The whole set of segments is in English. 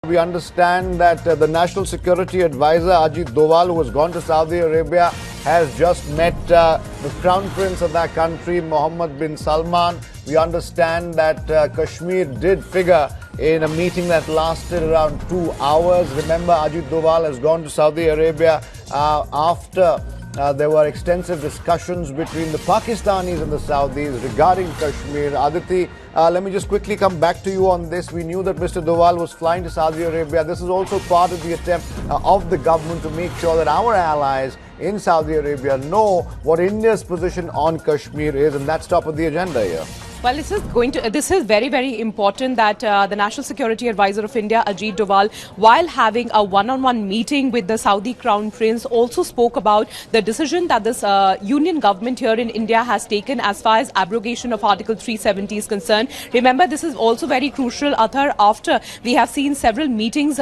We understand that the National Security Advisor Ajit Doval, who has gone to Saudi Arabia, has just met the Crown Prince of that country, Mohammed bin Salman. We understand that Kashmir did figure in a meeting that lasted around 2 hours. Remember, Ajit Doval has gone to Saudi Arabia after there were extensive discussions between the Pakistanis and the Saudis regarding Kashmir. Aditi, let me just quickly come back to you on this. We knew that Mr. Doval was flying to Saudi Arabia. This is also part of the attempt of the government to make sure that our allies in Saudi Arabia know what India's position on Kashmir is, and that's top of the agenda here. Well, this is very, very important that the National Security Advisor of India, Ajit Doval, while having a one-on-one meeting with the Saudi Crown Prince, also spoke about the decision that this union government here in India has taken as far as abrogation of Article 370 is concerned. Remember, this is also very crucial, Athar, after we have seen several meetings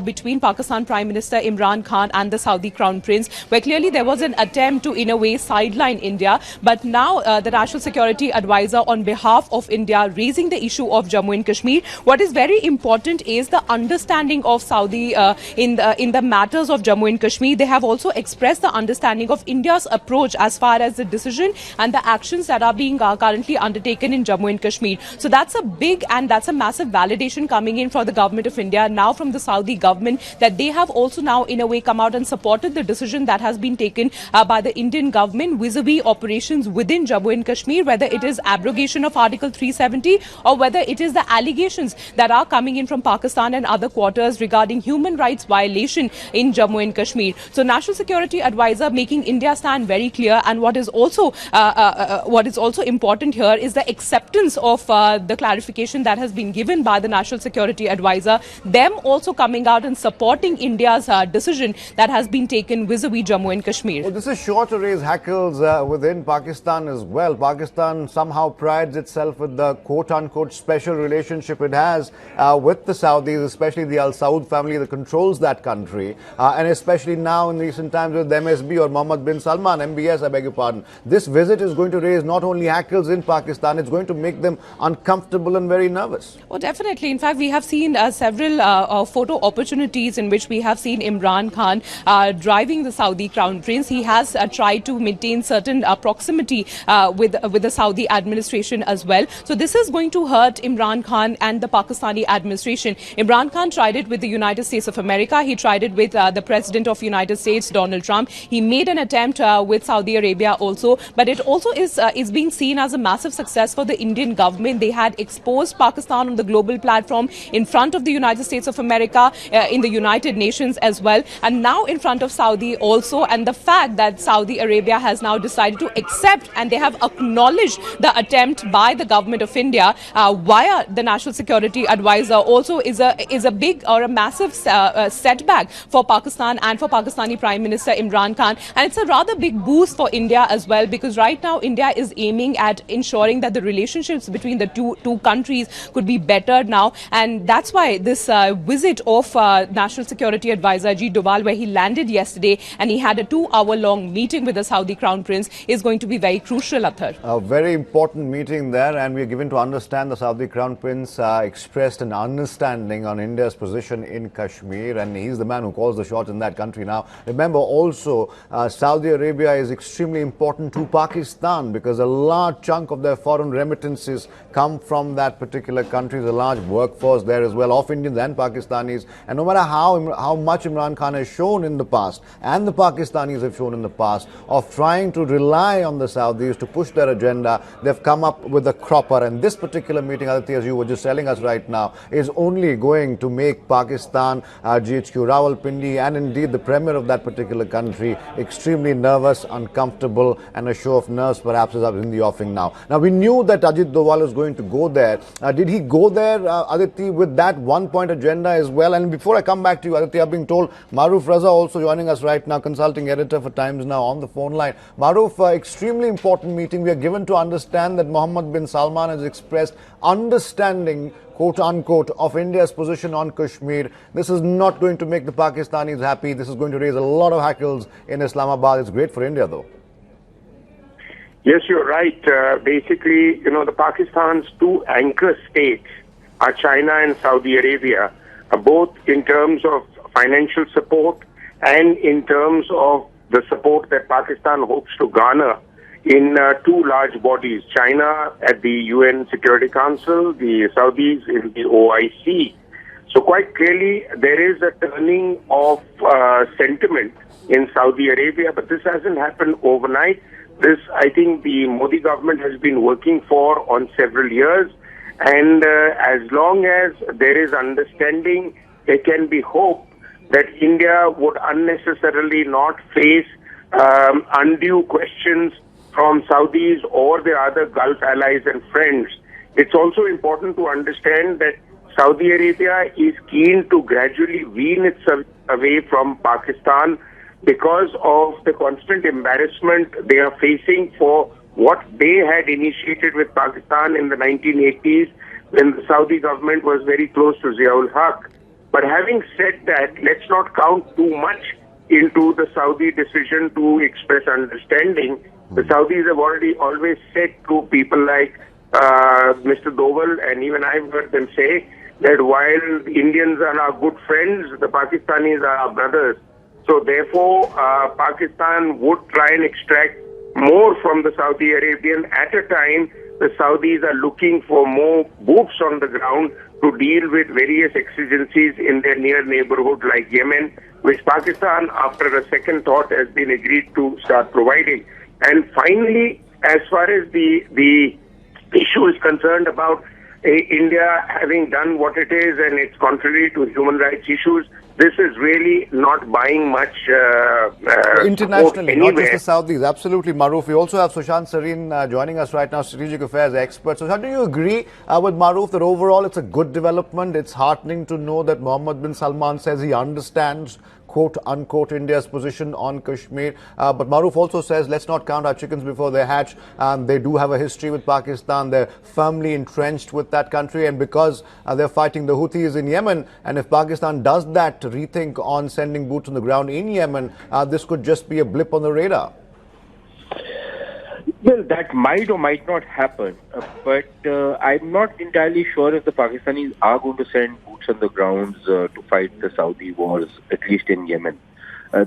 between Pakistan Prime Minister Imran Khan and the Saudi Crown Prince, where clearly there was an attempt to, in a way, sideline India. But now the National Security Advisor on behalf of India raising the issue of Jammu and Kashmir. What is very important is the understanding of Saudi in the matters of Jammu and Kashmir. They have also expressed the understanding of India's approach as far as the decision and the actions that are being currently undertaken in Jammu and Kashmir. So that's a big and that's a massive validation coming in for the government of India, now from the Saudi government, that they have also now in a way come out and supported the decision that has been taken by the Indian government vis-a-vis operations within Jammu and Kashmir, whether it is abrogation of Article 370 or whether it is the allegations that are coming in from Pakistan and other quarters regarding human rights violation in Jammu and Kashmir. So National Security Advisor making India stand very clear, and what is also important here is the acceptance of the clarification that has been given by the National Security Advisor, them also coming out and supporting India's decision that has been taken vis-a-vis Jammu and Kashmir. Well, this is sure to raise hackles within Pakistan as well. Pakistan somehow prides itself with the quote-unquote special relationship it has with the Saudis, especially the Al Saud family that controls that country, and especially now in recent times with MSB or Mohammed bin Salman, MBS, I beg your pardon. This visit is going to raise not only hackles in Pakistan, it's going to make them uncomfortable and very nervous. Oh, definitely. In fact, we have seen several photo opportunities in which we have seen Imran Khan driving the Saudi Crown Prince. He has tried to maintain certain proximity with the Saudi administration as well. So this is going to hurt Imran Khan and the Pakistani administration. Imran Khan tried it with the United States of America. He tried it with the President of United States, Donald Trump. He made an attempt with Saudi Arabia also. But it also is being seen as a massive success for the Indian government. They had exposed Pakistan on the global platform in front of the United States of America, in the United Nations as well, and now in front of Saudi also. And the fact that Saudi Arabia has now decided to accept and they have acknowledged the attempt by the government of India via the National Security Advisor also is a big or a massive setback for Pakistan and for Pakistani Prime Minister Imran Khan. And it's a rather big boost for India as well, because right now India is aiming at ensuring that the relationships between the two countries could be better now. And that's why this visit of National Security Advisor Ajit Doval, where he landed yesterday and he had a 2-hour-long meeting with the Saudi Crown Prince, is going to be very crucial, Athar. A very important meeting there, and we are given to understand the Saudi Crown Prince expressed an understanding on India's position in Kashmir, and he's the man who calls the shots in that country now. Remember also, Saudi Arabia is extremely important to Pakistan because a large chunk of their foreign remittances come from that particular country. There's a large workforce there as well of Indians and Pakistanis, and no matter how much Imran Khan has shown in the past and the Pakistanis have shown in the past of trying to rely on the Saudis to push their agenda, they've come up with a cropper. And this particular meeting, Aditi, as you were just telling us right now, is only going to make Pakistan, GHQ Rawalpindi, and indeed the premier of that particular country extremely nervous, uncomfortable, and a show of nerves perhaps is in the offing now. Now, we knew that Ajit Doval is going to go there. Did he go there, Aditi, with that one-point agenda as well? And before I come back to you, Aditi, I'm being told Maruf Raza also joining us right now, consulting editor for Times Now, on the phone line. Maruf, extremely important meeting. We are given to understand that Mohammed bin Salman has expressed understanding, quote-unquote, of India's position on Kashmir. This is not going to make the Pakistanis happy. This is going to raise a lot of hackles in Islamabad. It's great for India, though. Yes, you're right. Basically, the Pakistan's two anchor states are China and Saudi Arabia. both in terms of financial support and in terms of the support that Pakistan hopes to garner in two large bodies, China at the UN Security Council, the Saudis in the OIC. So quite clearly, there is a turning of sentiment in Saudi Arabia, but this hasn't happened overnight. This, I think, the Modi government has been working for on several years. And as long as there is understanding, there can be hope that India would unnecessarily not face undue questions from Saudis or their other Gulf allies and friends. It's also important to understand that Saudi Arabia is keen to gradually wean itself away from Pakistan because of the constant embarrassment they are facing for what they had initiated with Pakistan in the 1980s when the Saudi government was very close to Ziaul Haq. But having said that, let's not count too much into the Saudi decision to express understanding. The Saudis have always said to people like Mr. Doval, and even I've heard them say that while the Indians are our good friends, the Pakistanis are our brothers. So therefore, Pakistan would try and extract more from the Saudi Arabian at a time the Saudis are looking for more boots on the ground to deal with various exigencies in their near neighborhood like Yemen, which Pakistan, after a second thought, has been agreed to start providing. And finally, as far as the issue is concerned about India having done what it is and it's contrary to human rights issues, this is really not buying much internationally, anywhere. not just the Saudis. Absolutely, Maruf. We also have Sushant Sareen joining us right now, strategic affairs expert. So, do you agree with Maruf that overall it's a good development? It's heartening to know that Mohammed bin Salman says he understands, quote unquote, India's position on Kashmir. But Maruf also says, let's not count our chickens before they hatch. They do have a history with Pakistan. They're firmly entrenched with that country. And because they're fighting the Houthis in Yemen, and if Pakistan does that rethink on sending boots on the ground in Yemen, this could just be a blip on the radar. Well, that might or might not happen, but I'm not entirely sure if the Pakistanis are going to send boots on the grounds to fight the Saudi wars, at least in Yemen.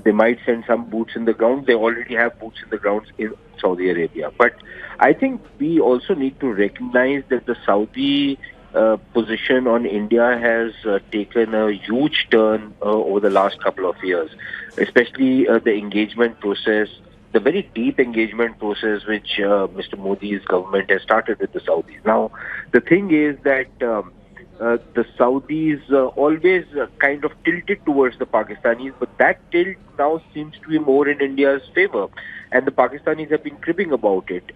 They might send some boots in the ground. They already have boots in the grounds in Saudi Arabia. But I think we also need to recognize that the Saudi position on India has taken a huge turn over the last couple of years, especially the engagement process, the very deep engagement process which Mr. Modi's government has started with the Saudis. Now, the thing is that the Saudis always kind of tilted towards the Pakistanis, but that tilt now seems to be more in India's favor, and the Pakistanis have been cribbing about it.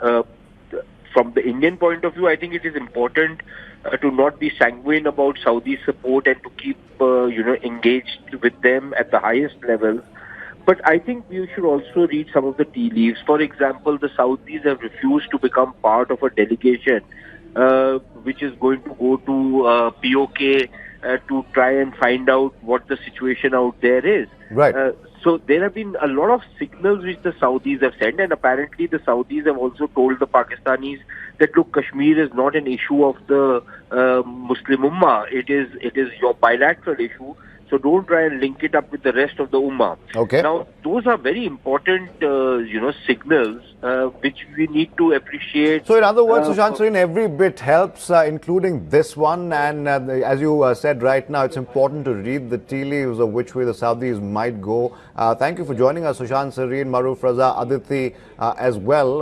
From the Indian point of view, I think it is important to not be sanguine about Saudi support and to keep engaged with them at the highest levels. But I think we should also read some of the tea leaves. For example, the Saudis have refused to become part of a delegation which is going to go to POK to try and find out what the situation out there is. Right. So there have been a lot of signals which the Saudis have sent, and apparently the Saudis have also told the Pakistanis that, look, Kashmir is not an issue of the Muslim Ummah. It is your bilateral issue. So don't try and link it up with the rest of the Ummah. Okay. Now, those are very important, signals which we need to appreciate. So, in other words, Sushant Sareen, every bit helps, including this one. And as you said right now, it's important to read the tea leaves of which way the Saudis might go. Thank you for joining us, Sushant Sareen, Maruf Raza, Aditi as well.